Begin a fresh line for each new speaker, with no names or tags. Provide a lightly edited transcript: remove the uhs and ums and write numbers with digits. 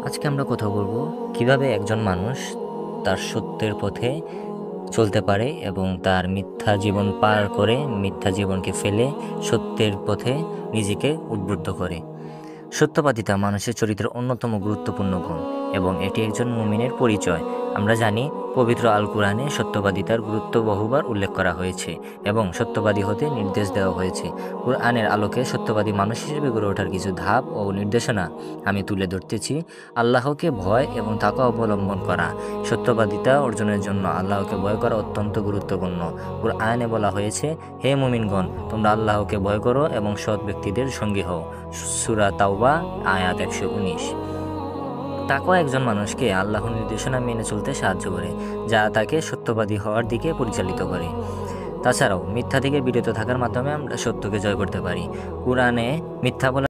আজকে আমরা কথা বলবো কিভাবে একজন মানুষ তার সত্যের পথে চলতে পারে এবং তার মিথ্যা জীবন পার করে মিথ্যা জীবনকে ফেলে সত্যের পথে নিজেকে উদ্বুদ্ধ করে। সত্যবাদিতা মানুষের চরিত্রের অন্যতম গুরুত্বপূর্ণ গুণ এবং এটি একজন মুমিনের পরিচয়। আমরা জানি পবিত্র আল কুরআনে সত্যবাদিতার গুরুত্ব বহুবার উল্লেখ করা হয়েছে এবং সত্যবাদী হতে নির্দেশ দেওয়া হয়েছে। কুরআনের আলোকে সত্যবাদী মানুষ হিসেবে গড়ে ওঠার কিছু ধাপ ও নির্দেশনা আমি তুলে ধরতেছি। আল্লাহকে ভয় এবং তাকওয়া অবলম্বন করা। সত্যবাদিতা অর্জনের জন্য আল্লাহকে ভয় করা অত্যন্ত গুরুত্বপূর্ণ। কুরআনে বলা হয়েছে, হে মুমিনগণ, তোমরা আল্লাহকে ভয় করো এবং সৎ ব্যক্তিদের সঙ্গী হও। সূরা তাওবা আয়াত 119। তাকওয়া একজন মানুষকে আল্লাহর নির্দেশনা মেনে চলতে সাহায্য করে, যা তাকে সত্যবাদী হওয়ার দিকে পরিচালিত করে। তাছাড়াও মিথ্যা থেকে বিরত থাকার মাধ্যমে আমরা সত্যকে জয় করতে পারি। কুরআনে মিথ্যা বলা